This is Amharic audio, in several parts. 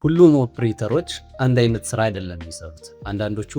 ሁሉም ኦፕሬተሮች አንድ አይነት ስራ አይደለም የሚሰሩት። አንዳንዶቹ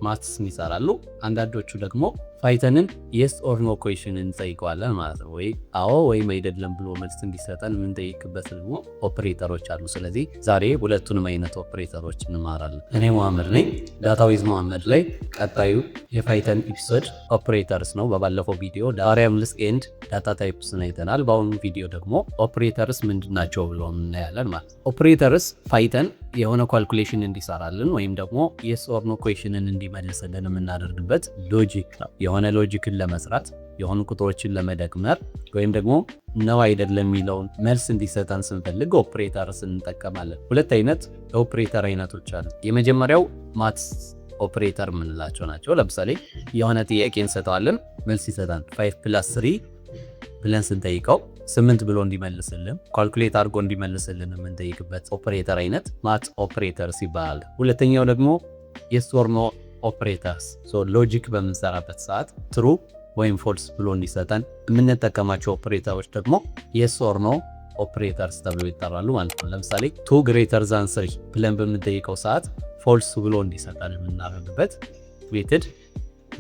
ማትስን ይሰራሉ፣ አንዳንዶቹ ደግሞ ፓይተንን የስ ኦር ኖ ኩዌሽንን እንጠይቀዋለን ማለት ነው። ወይ አዎ ወይም አይደለም ብሎ መልስ እንዲሰጠን የምንጠይቅበት ደግሞ ኦፕሬተሮች አሉ። ስለዚህ ዛሬ ሁለቱንም አይነት ኦፕሬተሮች እንማራለን። እኔ መሐመድ ነኝ፣ ዳታዊዝ መሐመድ ላይ ቀጣዩ የፓይተን ኤፒሶድ ኦፕሬተርስ ነው። በባለፈው ቪዲዮ ቫሪያብልስ ኤንድ ዳታ ታይፕስን አይተናል። በአሁኑ ቪዲዮ ደግሞ ኦፕሬተርስ ምንድናቸው ብሎ እናያለን ማለት ነው። ኦፕሬተርስ ፓይተን የሆነ ካልኩሌሽን እንዲሰራልን ወይም ደግሞ የስ ኦር ኖ ኩዌሽንን እንዲመልስልን የምናደርግበት ሎጂክ ነው። የሆነ ሎጂክን ለመስራት የሆኑ ቁጥሮችን ለመደመር ወይም ደግሞ ነው አይደለም የሚለውን መልስ እንዲሰጠን ስንፈልግ ኦፕሬተርስ እንጠቀማለን። ሁለት አይነት የኦፕሬተር አይነቶች አሉ። የመጀመሪያው ማትስ ኦፕሬተር የምንላቸው ናቸው። ለምሳሌ የሆነ ጥያቄ እንሰጠዋለን፣ መልስ ይሰጣል። 5 + 3 ብለን ስንጠይቀው 8 ብሎ እንዲመልስልን ካልኩሌት አድርጎ እንዲመልስልን የምንጠይቅበት ኦፕሬተር አይነት ማት ኦፕሬተርስ ይባላል። ሁለተኛው ደግሞ የስ ኦር ኖ ኦፕሬተርስ ሎጂክ በምንሰራበት ሰዓት ትሩ ወይም ፎልስ ብሎ እንዲሰጠን የምንጠቀማቸው ኦፕሬተሮች ደግሞ የስ ኦር ኖ ኦፕሬተርስ ተብሎ ይጠራሉ ማለት ነው። ለምሳሌ 2 > 3 ብለን በምንጠይቀው ሰዓት ፎልስ ብሎ እንዲሰጠን የምናደርግበት ሜትድ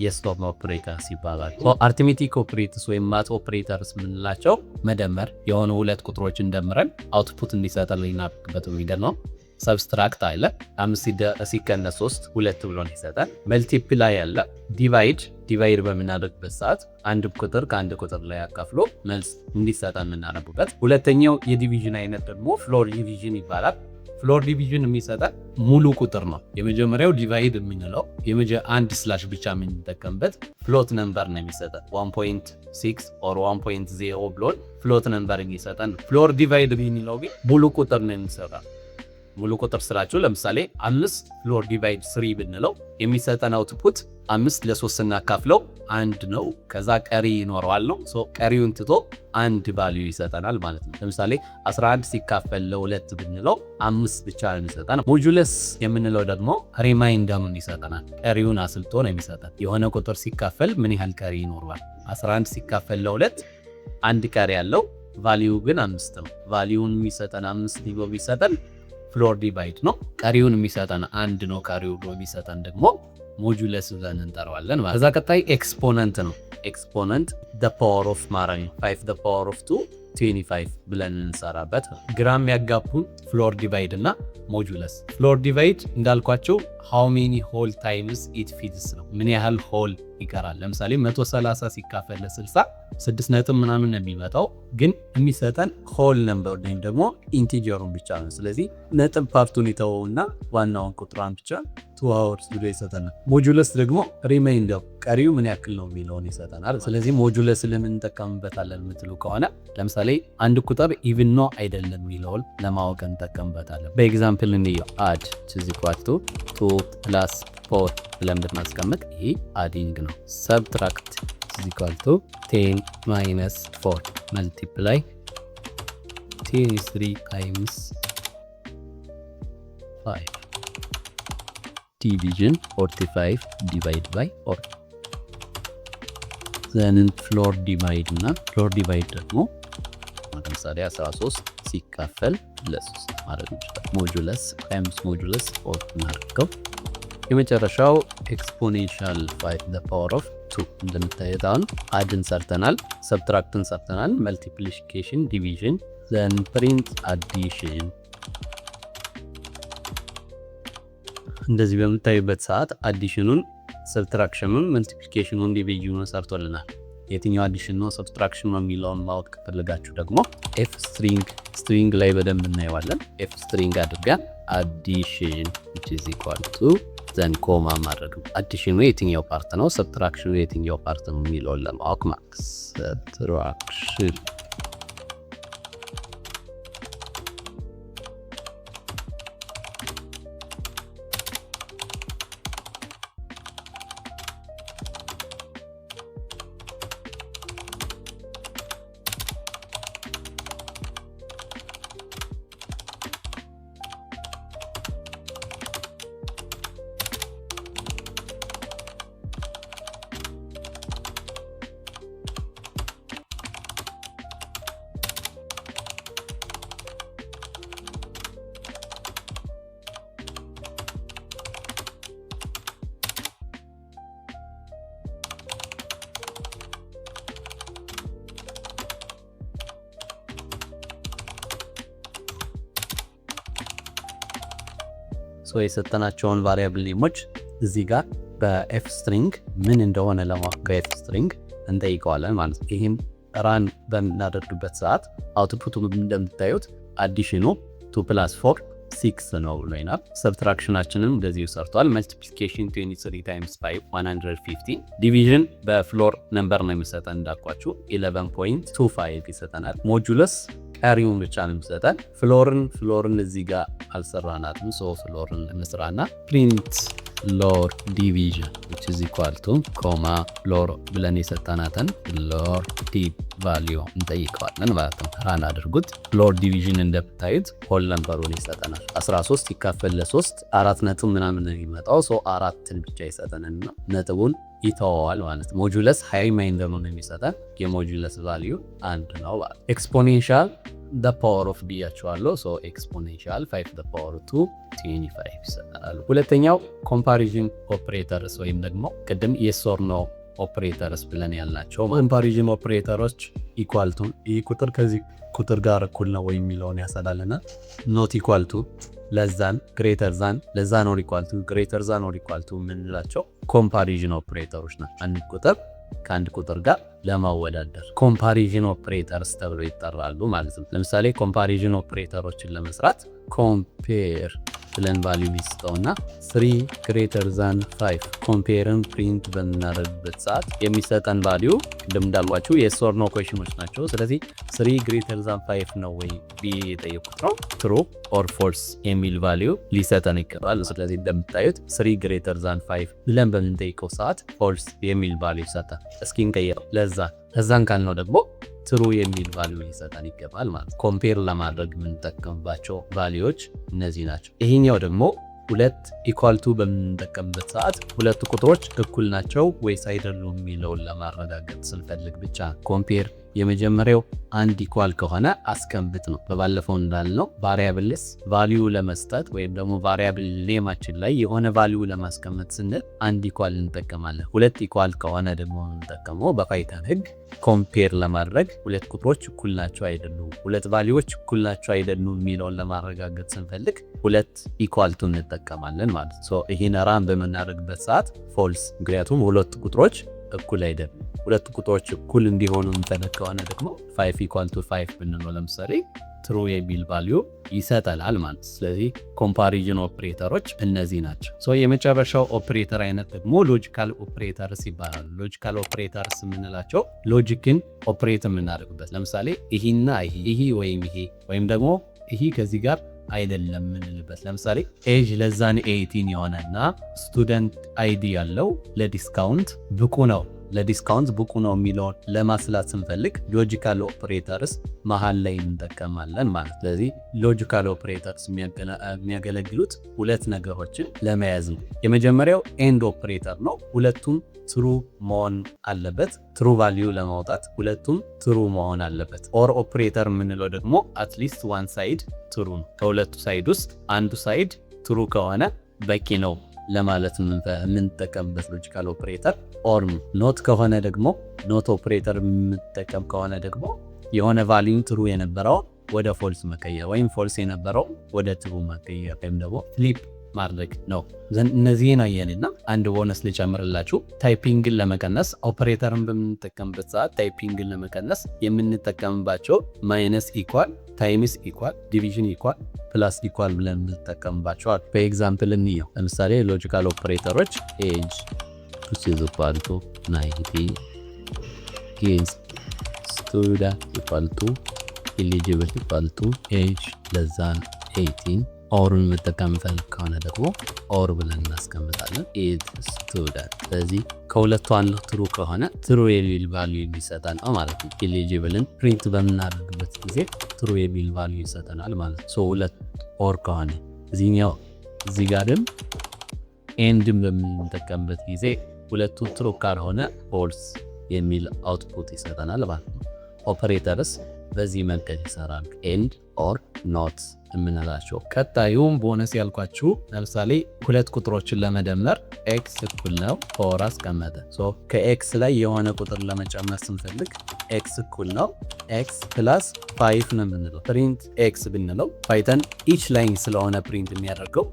የስ ኦር ኖ ኦፕሬተርስ ይባላል። አርትሜቲክ ኦፕሬተርስ ወይም ማት ኦፕሬተርስ የምንላቸው መደመር የሆኑ ሁለት ቁጥሮችን ደምረን አውትፑት እንዲሰጠን ልናደርግበት ሜትድ ነው። ሰብስትራክት አለ 5 ሲቀነስ 3 2 ብሎ ይሰጣል። መልቲፕላይ አለ ዲቫይድ በምናደርግበት ሰዓት አንድ ቁጥር ከአንድ ቁጥር ላይ አካፍሎ መልስ እንዲሰጠን የምናደርግበት። ሁለተኛው የዲቪዥን አይነት ደግሞ ፍሎር ዲቪዥን ይባላል። ፍሎር ዲቪዥን የሚሰጠን ሙሉ ቁጥር ነው። የመጀመሪያው ዲቫይድ የምንለው አንድ ስላሽ ብቻ የምንጠቀምበት ፍሎት ነምበር ነው የሚሰጠን 1.6 ኦር 1.0 ብሎን ፍሎት ነምበር የሚሰጠን። ፍሎር ዲቫይድ የሚለው ግን ሙሉ ቁጥር ነው የሚሰጠን። ሙሉ ቁጥር ስላችሁ ለምሳሌ 5 ፍሎር ዲቫይድ 3 ብንለው የሚሰጠን አውትፑት 5 ለ3 ስናካፍለው 1 ነው። ከዛ ቀሪ ይኖረዋል ነው። ቀሪውን ትቶ አንድ ቫልዩ ይሰጠናል ማለት ነው። ለምሳሌ 11 ሲካፈል ለ2 ብንለው 5 ብቻ ነው የሚሰጠን። ሞጁለስ የምንለው ደግሞ ሪማይንደሩን ይሰጠናል። ቀሪውን አስልቶ ነው የሚሰጠን። የሆነ ቁጥር ሲካፈል ምን ያህል ቀሪ ይኖረዋል። 11 ሲካፈል ለ2 አንድ ቀሪ ያለው ቫልዩ ግን 5 ነው። ቫልዩን የሚሰጠን 5 ዲቦ ቢሰጠን ፍሎር ዲቫይድ ነው። ቀሪውን የሚሰጠን አንድ ነው። ቀሪው የሚሰጠን ደግሞ ሞጁለስ ብለን እንጠራዋለን ማለት። ከዛ ቀጣይ ኤክስፖነንት ነው። ኤክስፖነንት the power of ማራኝ 5 the power of 2 25 ብለን እንሰራበት። ግራም ያጋቡን ፍሎር ዲቫይድ እና ሞጁለስ። ፍሎር ዲቫይድ እንዳልኳቸው how many whole times it feeds ነው። ምን ያህል ሆል ይቀራል። ለምሳሌ 130 ሲካፈል ለ60 6 ነጥብ ምናምን ነው የሚመጣው፣ ግን የሚሰጠን ሆል ነምበር ወይም ደግሞ ኢንቲጀሩን ብቻ ነው። ስለዚህ ነጥብ ፓርቱን ይተወውና ዋናውን ቁጥሯን ብቻ 2 hours ብሎ ይሰጠናል። ሞጁለስ ደግሞ ሪማይንደር ቀሪው ምን ያክል ነው የሚለውን ይሰጠናል። ስለዚህ ሞጁለስ ለምን እንጠቀምበታለን የምትሉ ከሆነ ለምሳሌ አንድ ቁጥር ኢቭን ነው አይደለም የሚለውን ለማወቅ እንጠቀምበታለን። በኤግዛምፕል እንየው። አድ = 2 + 4 ብለን ብናስቀምጥ ይሄ አዲንግ ነው። ሰብትራክት = 10 - 4 መልቲፕላይ 10 is 3 times 5 ዲቪዥን 45 divide by 4 ዘንን ፍሎር ዲቫይድ እና ፍሎር ዲቫይድ ደግሞ ለምሳሌ 13 ሲካፈል ለ3 ማለት ነው። ሞጁለስ ታይምስ ሞጁለስ 4 እናድርገው። የመጨረሻው ኤክስፖኔንሻል 5 the power of 2 እንደምታዩት አሁን አድን ሰርተናል፣ ሰብትራክትን ሰርተናል፣ መልቲፕሊኬሽን ዲቪዥን ዘን ፕሪንት አዲሽን። እንደዚህ በምታዩበት ሰዓት አዲሽኑን ሰብትራክሽኑን መልቲፕሊኬሽኑን ዲቪዥኑን ሰርቶልናል። የትኛው አዲሽን ነው ሰብትራክሽን ነው የሚለውን ማወቅ ከፈለጋችሁ ደግሞ ኤፍ ስትሪንግ ላይ በደንብ እናየዋለን። ኤፍ ስትሪንግ አድርገን አዲሽን ዘን ኮማ ማድረግ ነው። አዲሽኑ የትኛው ፓርት ነው፣ ሰብትራክሽኑ የትኛው ፓርት ነው የሚለውን ለማወቅ ማክስ ሰብትራክሽን የሰጠናቸውን ቫሪያብል ኔሞች እዚህ ጋር በኤፍ ስትሪንግ ምን እንደሆነ ለማወቅ በኤፍ ስትሪንግ እንጠይቀዋለን ማለት ነው። ይህም ራን በምናደርግበት ሰዓት አውትፑቱ እንደምታዩት አዲሽኑ 2 + 4 6 ነው ብሎናል። ሰብትራክሽናችንም እንደዚሁ ሰርቷል። መልቲፕሊኬሽን 23 times 5 150። ዲቪዥን በፍሎር ነምበር ነው የሚሰጠን እንዳልኳችሁ 11.25 ይሰጠናል። ሞጁለስ ቀሪውን ብቻ ነው የሚሰጠን። ፍሎርን እዚህ ጋር አልሰራናትም። ፍሎርን እንስራና ፕሪንት ሎር ዲቪዥን which is equal to ኮማ ሎር ብለን የሰጠናትን ሎር ዲቭ ቫልዩ እንጠይቀዋለን ማለት ነው። ራን አድርጉት። ሎር ዲቪዥን እንደምታዩት ሆል ነምበሩን ይሰጠናል። 13 ይካፈል ለ3 4 ነጥብ ምናምን ነው የሚመጣው። 4ን ብቻ ይሰጠንና ነጥቡን ይተወዋል ማለት ነው። ሞጁለስ ሃይ ማይንደር ነው የሚሰጠን። የሞጁለስ ቫልዩ 1 ነው ማለት። ኤክስፖኔንሻል the power of ብያቸዋለሁ። ኤክስፖኔንሻል 5 the power 2 25 ይሰጠናል። ሁለተኛው ኮምፓሪዥን ኦፕሬተርስ ወይም ደግሞ ቅድም yes or no ኦፕሬተርስ ብለን ያልናቸው ኮምፓሪዥን ኦፕሬተሮች ኢኳል ቱ ይህ ቁጥር ከዚህ ቁጥር ጋር እኩል ነው ወይ የሚለውን ያሰላልና ኖት ኢኳል ቱ ለዛን ግሬተር ዛን ለዛን ኦር ኢኳል ቱ ግሬተር ዛን ኦር ኢኳል ቱ የምንላቸው ኮምፓሪዥን ኦፕሬተሮች ናቸው። አንድ ቁጥር ከአንድ ቁጥር ጋር ለማወዳደር ኮምፓሪዥን ኦፕሬተርስ ተብሎ ይጠራሉ ማለት ነው። ለምሳሌ ኮምፓሪዥን ኦፕሬተሮችን ለመስራት ኮምፔር ብለን ቫልዩ ይስጠውና 3 greater than 5 ኮምፔርን ፕሪንት በምናደርግበት ሰዓት የሚሰጠን ቫልዩ ቅድም እንዳልኳችሁ yes or no questions ናቸው። ስለዚህ 3 greater than 5 ነው ወይ ብዬ የጠየቁት ነው true or false የሚል ቫልዩ ሊሰጠን ይገባል። ስለዚህ እንደምታዩት 3 greater than 5 ብለን በምንጠይቀው ሰዓት false የሚል ቫልዩ ይሰጣል። እስኪ እንቀይረው ለዛን ካልነው ደግሞ ትሩ የሚል ቫልዩ ሊሰጠን ይገባል ማለት። ኮምፔር ለማድረግ የምንጠቀምባቸው ቫልዩዎች እነዚህ ናቸው። ይሄኛው ደግሞ 2 ኢኳል ቱ በምንጠቀምበት ሰዓት ሁለቱ ቁጥሮች እኩል ናቸው ወይስ አይደሉም የሚለውን ለማረጋገጥ ስንፈልግ ብቻ ኮምፔር። የመጀመሪያው አንድ ኢኳል ከሆነ አስቀምጥ ነው። በባለፈው እንዳልነው ቫሪያብልስ ቫልዩ ለመስጠት ወይም ደግሞ ቫሪያብል ኔማችን ላይ የሆነ ቫልዩ ለማስቀመጥ ስንል አንድ ኢኳል እንጠቀማለን። 2 ኢኳል ከሆነ ደግሞ እንጠቀመው በፓይተን ህግ ኮምፔር ለማድረግ ሁለት ቁጥሮች እኩል ናቸው አይደሉም፣ ሁለት ቫልዩዎች እኩል ናቸው አይደሉም የሚለውን ለማረጋገጥ ስንፈልግ 2 ኢኳል ቱ እንጠቀማለን ማለት ነው። ይሄን ራን በመናደርግበት ሰዓት ፎልስ፣ ምክንያቱም ሁለት ቁጥሮች እኩል አይደሉም። ሁለት ቁጥሮች እኩል እንዲሆኑ እንፈልግ ከሆነ ደግሞ 5 ኢኳል ቱ 5 ብንለው ለምሳሌ ትሩ የሚል ቫልዩ ይሰጠናል ማለት። ስለዚህ ኮምፓሪዥን ኦፕሬተሮች እነዚህ ናቸው። የመጨረሻው ኦፕሬተር አይነት ደግሞ ሎጂካል ኦፕሬተርስ ይባላሉ። ሎጂካል ኦፕሬተርስ የምንላቸው ሎጂክን ኦፕሬት የምናደርግበት ለምሳሌ ይሄና ይሄ ወይም ደግሞ ይሄ ከዚህ ጋር አይደለም የምንልበት ለምሳሌ ኤጅ ለዛን 18 የሆነና ስቱደንት አይዲ ያለው ለዲስካውንት ብቁ ነው የሚለውን ለማስላት ስንፈልግ ሎጂካል ኦፕሬተርስ መሃል ላይ እንጠቀማለን ማለት። ስለዚህ ሎጂካል ኦፕሬተርስ የሚያገለግሉት ሁለት ነገሮችን ለመያዝ ነው። የመጀመሪያው ኤንድ ኦፕሬተር ነው። ሁለቱም ትሩ መሆን አለበት። ትሩ ቫልዩ ለማውጣት ሁለቱም ትሩ መሆን አለበት። ኦር ኦፕሬተር የምንለው ደግሞ አትሊስት ዋን ሳይድ ትሩ ነው። ከሁለቱ ሳይድ ውስጥ አንዱ ሳይድ ትሩ ከሆነ በቂ ነው ለማለት የምንጠቀምበት ሎጂካል ኦፕሬተር። ኦር ኖት ከሆነ ደግሞ ኖት ኦፕሬተር የምንጠቀም ከሆነ ደግሞ የሆነ ቫልዩ ትሩ የነበረው ወደ ፎልስ መቀየር ወይም ፎልስ የነበረው ወደ ትሩ መቀየር ወይም ደግሞ ፍሊፕ ማድረግ ነው። እነዚህን አየንና አንድ ቦነስ ልጨምርላችሁ። ታይፒንግን ለመቀነስ ኦፕሬተርን በምንጠቀምበት ሰዓት ታይፒንግን ለመቀነስ የምንጠቀምባቸው ማይነስ ኢኳል፣ ታይምስ ኢኳል፣ ዲቪዥን ኢኳል፣ ፕላስ ኢኳል ብለን የምንጠቀምባቸዋል። በኤግዛምፕል እንየው። ለምሳሌ ሎጂካል ኦፕሬተሮች ኤጅ is equal to 90 is student equal to eligible equal to age less than 18 ኦርን መጠቀም ፈልግ ከሆነ ደግሞ ኦር ብለን እናስቀምጣለን። ኢት ስቱደንት። ስለዚህ ከሁለቱ አንዱ ትሩ ከሆነ ትሩ የሚል ቫልዩ ይሰጠናል ማለት ነው። ኤሊጂብልን ፕሪንት በምናደርግበት ጊዜ ትሩ የሚል ቫልዩ ይሰጠናል ማለት ነው። ሁለት ኦር ከሆነ እዚህ ጋርም ኤንድም በምንጠቀምበት ጊዜ ሁለቱ ትሩ ካልሆነ ፎልስ የሚል አውትፑት ይሰጠናል ማለት ነው። ኦፐሬተርስ በዚህ መንገድ ይሰራሉ። ኤንድ ኦር ኖት የምንላቸው። ቀጣዩም ቦነስ ያልኳችሁ ለምሳሌ ሁለት ቁጥሮችን ለመደመር ኤክስ እኩል ነው ፎር አስቀመጠ። ከኤክስ ላይ የሆነ ቁጥር ለመጨመር ስንፈልግ ኤክስ እኩል ነው ኤክስ ፕላስ 5 ነው የምንለው። ፕሪንት ኤክስ ብንለው ፓይተን ኢች ላይን ስለሆነ ፕሪንት የሚያደርገው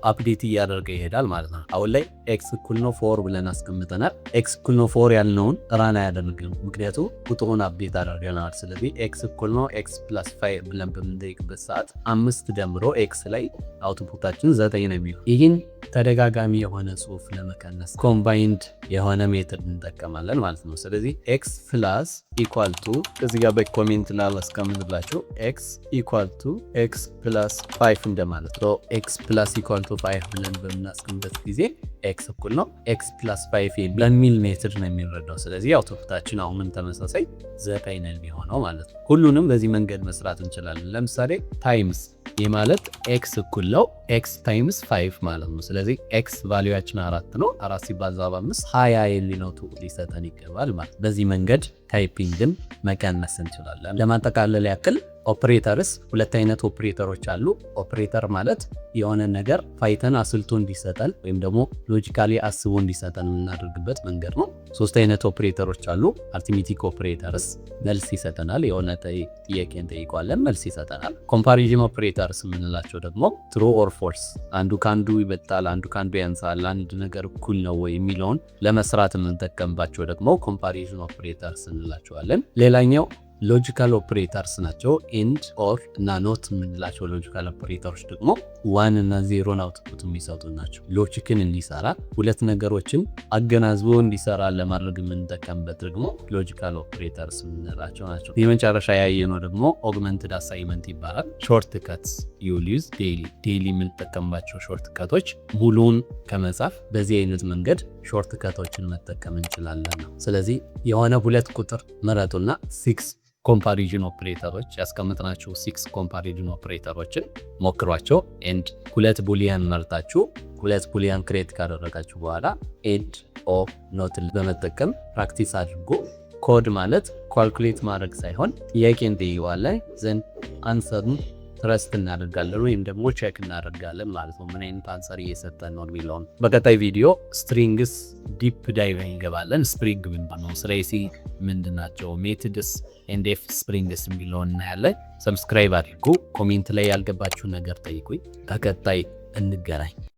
አፕዴት እያደረገ ይሄዳል ማለት ነው። አሁን ላይ ኤክስ እኩል ነው 4 ብለን አስቀምጠናል። ኤክስ እኩል ነው 4 ያልነውን ራን አያደርግም፣ ምክንያቱም ቁጥሩን አፕዴት አድርገናል። ስለዚህ ኤክስ እኩል ነው ኤክስ ፕላስ 5 ብለን በምንጠይቅበት ሰዓት 5 ደምሮ ኤክስ ላይ አውትፑታችን 9 ነው የሚሆነው። ይህን ተደጋጋሚ የሆነ ጽሁፍ ለመቀነስ ኮምባይንድ የሆነ ሜትድ እንጠቀማለን ማለት ነው። ስለዚህ ኤክስ ፕላስ ኢኳል ቱ እዚህ ጋር በኮሜንት ላስቀምጥላችሁ ኤክስ ኢኳል ቱ ኤክስ ፕላስ 5 እንደማለት ነው። ኤክስ ፕላስ ኢኳል ቱ 5 ብለን በምናስቀምጥበት ጊዜ ኤክስ እኩል ነው ኤክስ ፕላስ 5 በሚል ሜትድ ነው የሚረዳው። ስለዚህ አውትፑታችን አሁንም ተመሳሳይ 9 ነው የሚሆነው ማለት ነው። ሁሉንም በዚህ መንገድ መስራት እንችላለን። ለምሳሌ ታይምስ ይህ ማለት ኤክስ እኩል ነው ኤክስ ታይምስ 5 ማለት ነው። ስለዚህ ኤክስ ቫልዩያችን 4 ነው። 4 ሲባዛ በ5 20 የሚለው ሊሰጠን ይገባል ማለት። በዚህ መንገድ ታይፒንግን መቀነስ እንችላለን። ለማጠቃለል ያክል ኦፕሬተርስ ሁለት አይነት ኦፕሬተሮች አሉ። ኦፕሬተር ማለት የሆነ ነገር ፋይተን አስልቶ እንዲሰጠን ወይም ደግሞ ሎጂካሊ አስቦ እንዲሰጠን የምናደርግበት መንገድ ነው። ሶስት አይነት ኦፕሬተሮች አሉ። አርቲሜቲክ ኦፕሬተርስ መልስ ይሰጠናል። የሆነ ጥያቄ እንጠይቀዋለን መልስ ይሰጠናል። ኮምፓሪዥን ኦፕሬተርስ የምንላቸው ደግሞ ትሩ ኦር ፎልስ፣ አንዱ ካንዱ ይበልጣል፣ አንዱ ካንዱ ያንሳል፣ አንድ ነገር እኩል ነው ወይ የሚለውን ለመስራት የምንጠቀምባቸው ደግሞ ኮምፓሪዥን ኦፕሬተርስ እንላቸዋለን። ሌላኛው ሎጂካል ኦፕሬተርስ ናቸው። ኢንድ ኦር እና ኖት የምንላቸው ሎጂካል ኦፕሬተሮች ደግሞ 1 እና 0 አውትፑት የሚሰጡ ናቸው። ሎጂክን እንዲሰራ ሁለት ነገሮችን አገናዝቦ እንዲሰራ ለማድረግ የምንጠቀምበት ደግሞ ሎጂካል ኦፕሬተርስ የምንላቸው ናቸው። የመጨረሻ ያየነው ደግሞ ኦግመንትድ አሳይመንት ይባላል። ሾርት ከትስ ዩል ዩዝ ዴይሊ የምንጠቀምባቸው ሾርት ከቶች ሙሉን ከመጻፍ በዚህ አይነት መንገድ ሾርት ከቶችን መጠቀም እንችላለን ነው። ስለዚህ የሆነ ሁለት ቁጥር መረጡና 6 ኮምፓሪዥን ኦፕሬተሮች ያስቀምጥናቸው 6 ኮምፓሪዥን ኦፕሬተሮችን ሞክሯቸው። ኤንድ ሁለት ቡሊያን መርጣችሁ ሁለት ቡሊያን ክሬት ካደረጋችሁ በኋላ ኤንድ ኦር ኖትን በመጠቀም ፕራክቲስ አድርጎ። ኮድ ማለት ኳልኩሌት ማድረግ ሳይሆን ጥያቄን ጠይቀዋለን ዘንድ አንሰሩን ትረስት እናደርጋለን ወይም ደግሞ ቼክ እናደርጋለን ማለት ነው። ምን አይነት አንሰር እየሰጠን ነው የሚለውን በቀጣይ ቪዲዮ ስትሪንግስ ዲፕ ዳይቭ እንገባለን። ስፕሪንግ ምንድን ነው፣ ስሬሲ ምንድናቸው፣ ሜትድስ ኤንድ ኤፍ ስፕሪንግስ የሚለውን እናያለን። ሰብስክራይብ አድርጉ። ኮሜንት ላይ ያልገባችሁ ነገር ጠይቁኝ። በቀጣይ እንገናኝ።